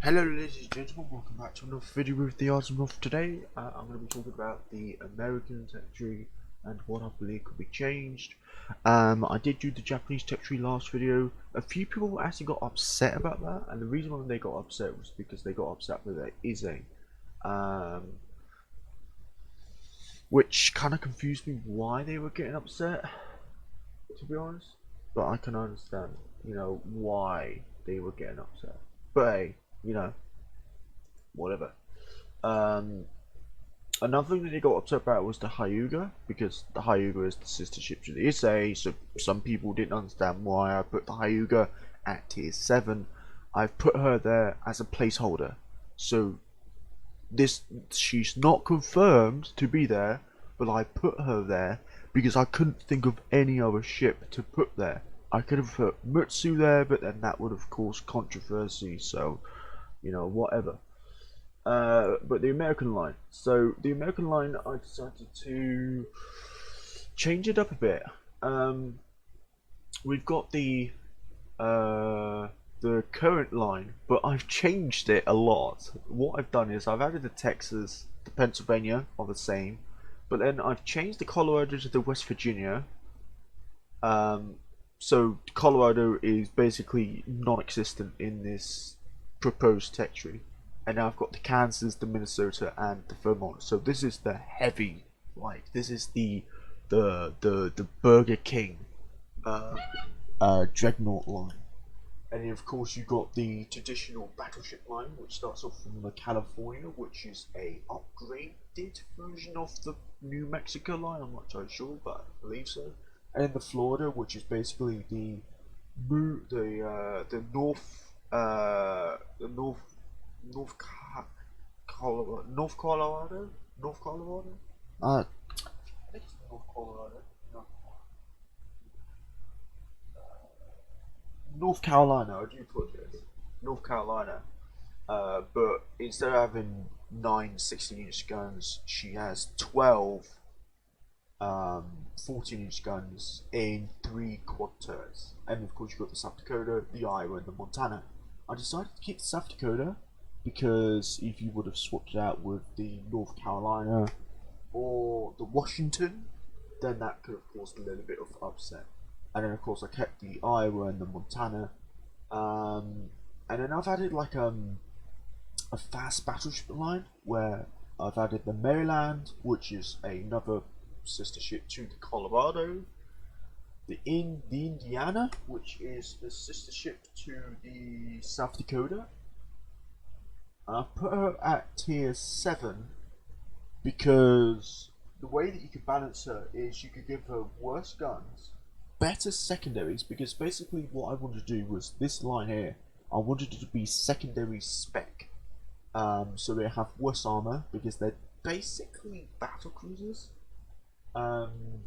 Hello ladies and gentlemen, welcome back to another video with the Awesome of today. I'm going to be talking about the American territory and what I believe could be changed. I did do the Japanese territory last video. A few people actually got upset about that, and the reason why they got upset was because they got upset with their Ise. Which kind of confused me why they were getting upset, to be honest. But I can understand, why they were getting upset. But hey, whatever. Um, Another thing that they got upset about was the Hyuga, because the Hyuga is the sister ship to the Issei, so some people didn't understand why I put the Hyuga at tier 7. I've put her there as a placeholder. So she's not confirmed to be there, but I put her there because I couldn't think of any other ship to put there. I could have put Mutsu there, but then that would have caused controversy, so, whatever. But the American line. So the American line, I decided to change it up a bit. We've got the current line, but I've changed it a lot. What I've done is I've added the Texas, the Pennsylvania are the same, but then I've changed the Colorado to the West Virginia. So Colorado is basically non-existent in this proposed territory. And now I've got the Kansas, the Minnesota, and the Vermont. So this is the heavy, this is the Burger King dreadnought line. And then of course you got the traditional battleship line, which starts off from the California, which is a upgraded version of the New Mexico line. I'm not entirely sure, but I believe so. And then the Florida, which is basically the North Colorado. I think it's North Colorado. No. North Carolina. I do apologize. North Carolina. But instead of having 9 16-inch guns, she has 12 14-inch guns in 3 quad turrets. And of course you've got the South Dakota, the Iowa, and the Montana. I decided to keep the South Dakota because if you would have swapped it out with the North Carolina or the Washington, then that could have caused a little bit of upset. And then of course I kept the Iowa and the Montana. And then I've added like a fast battleship line where I've added the Maryland, which is another sister ship to the Colorado, the Indiana, which is the sister ship to the South Dakota. I've put her at tier 7 because the way that you can balance her is you could give her worse guns, better secondaries, because basically what I wanted to do was this line here, I wanted it to be secondary spec. So they have worse armor because they're basically battle cruisers. In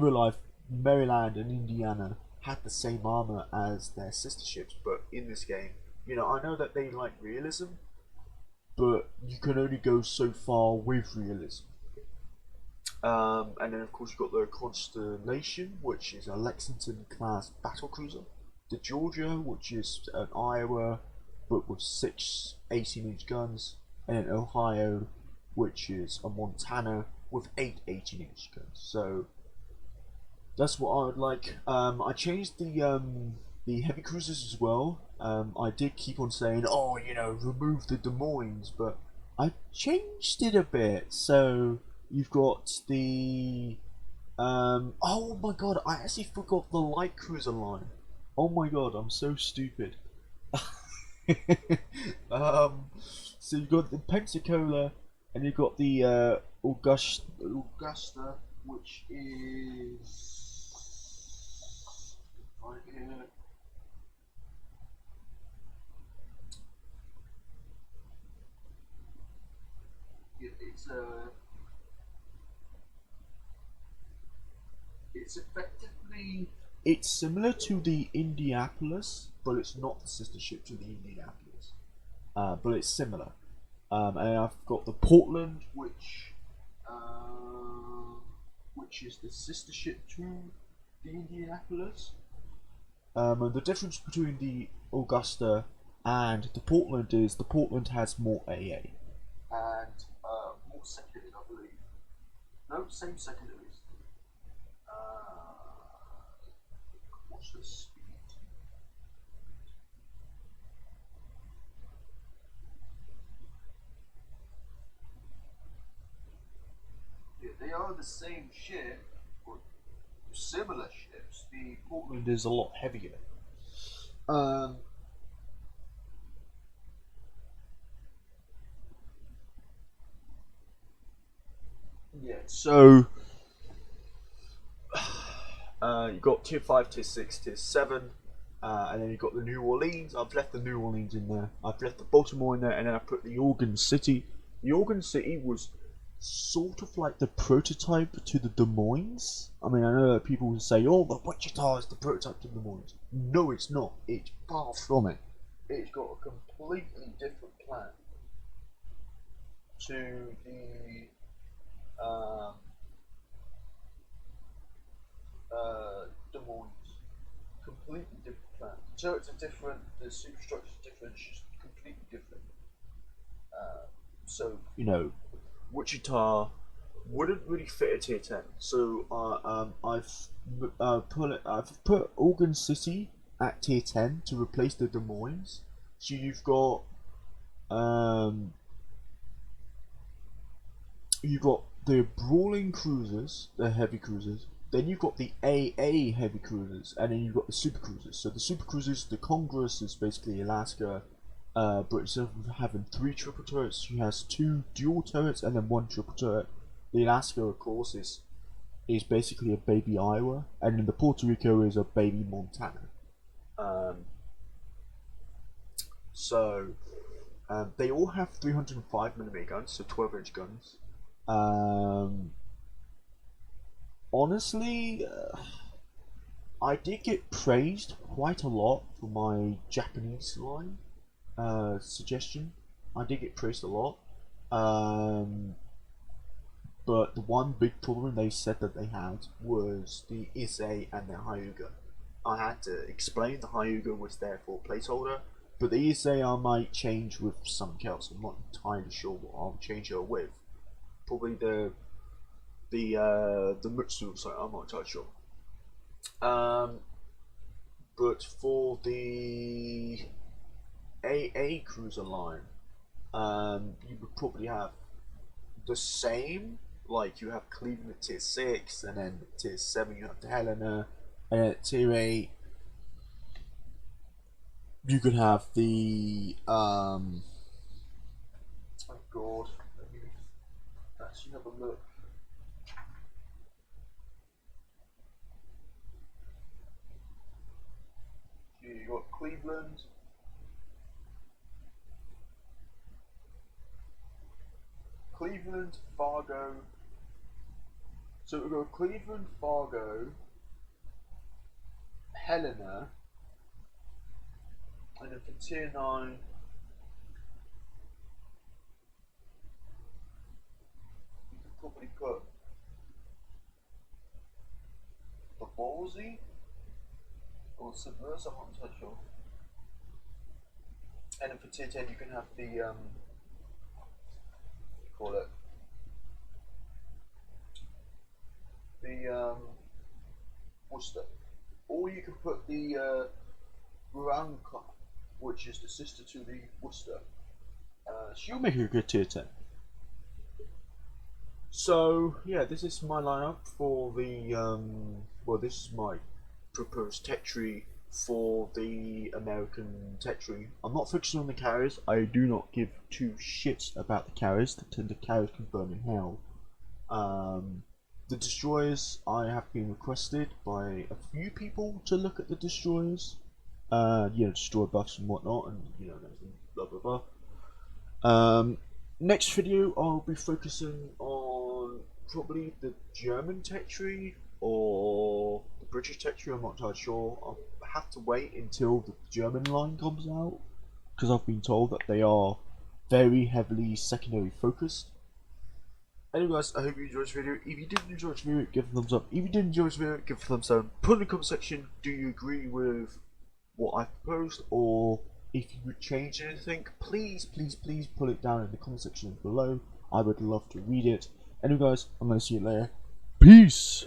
real life, Maryland and Indiana had the same armor as their sister ships, but in this game, I know that they like realism, but you can only go so far with realism. And then of course you've got the Constellation, which is a Lexington class battle cruiser, the Georgia, which is an Iowa but with 6 18-inch guns, and then Ohio, which is a Montana with 8 18-inch guns. So that's what I would like. I changed the heavy cruisers as well. I did keep on saying, oh, remove the Des Moines, but I changed it a bit. So you've got the oh my god, I actually forgot the light cruiser line. Oh my god, I'm so stupid. So you've got the Pensacola, and you've got the Augusta, which is right here. It's effectively, it's similar to the Indianapolis, but it's not the sister ship to the Indianapolis. But it's similar. And I've got the Portland, which is the sister ship to the Indianapolis. And the difference between the Augusta And the Portland has more AA and more secondaries, I believe. No, same secondaries. What's the speed? Yeah, they are the same ship, or similar ships. The Portland is a lot heavier. Um, yeah. So you got tier 5, tier 6, tier 7, and then you've got the New Orleans. I've left the New Orleans in there. I've left the Baltimore in there, and then I put the Oregon City. The Oregon City was sort of like the prototype to the Des Moines. I mean, I know that people will say, oh, the Wichita is the prototype to the Des Moines. No, it's not. It's far from it. It's got a completely different plan to the Des Moines. Completely different plan. Turrets are different, the superstructure is different, it's just completely different. So, you know, Wichita wouldn't really fit a tier 10. So I've put Oregon City at tier 10 to replace the Des Moines. So um, you've got the brawling cruisers, the heavy cruisers. Then you've got the AA heavy cruisers, and then you've got the super cruisers. So the super cruisers, the Congress is basically Alaska. But instead of having 3 triple turrets, she has 2 dual turrets and then 1 triple turret. The Alaska, of course, is basically a baby Iowa, and then the Puerto Rico is a baby Montana. So they all have 305mm guns, so 12-inch guns. Honestly, I did get praised quite a lot for my Japanese line suggestion. I did get praised a lot. But the one big problem they said that they had was the Issei and the Hyuga. I had to explain the Hyuga was there for placeholder, but the Issei I might change with something else. I'm not entirely sure what I'll change her with. Probably the Mutsu, sorry, I'm not entirely sure. But for the AA cruiser line, you would probably have the same. Like you have Cleveland at tier 6, and then tier 7 you have the Helena, and at tier 8 you could have the oh god, let me actually have a look. You got Cleveland, Fargo. So we've got Cleveland, Fargo, Helena, and then for tier 9, you could probably put the Ballsy or Submerse, I'm not entirely sure. And then for tier 10 you can have the what do you call it? The Worcester. Or you can put the Branca, which is the sister to the Worcester. She'll make a good tier 10. So yeah, this is my lineup for the well, this is my proposed tech tree for the American tech tree. I'm not focusing on the carriers. I do not give 2 shits about the carriers. The carriers can burn in hell. The destroyers, I have been requested by a few people to look at the destroyers. You know, destroyer buffs and whatnot, and you know, blah blah blah. Next video, I'll be focusing on probably the German tech tree or the British tech tree. I'm not entirely sure. I'll have to wait until the German line comes out, because I've been told that they are very heavily secondary focused. Anyway guys, I hope you enjoyed this video. If you did enjoy this video, give it a thumbs up. If you did enjoy this video, give it a thumbs down. Put in the comment section, do you agree with what I proposed, or If you would change anything, please, please, please put it down in the comment section below. I would love to read it. Anyway guys, I'm going to see you later. Peace!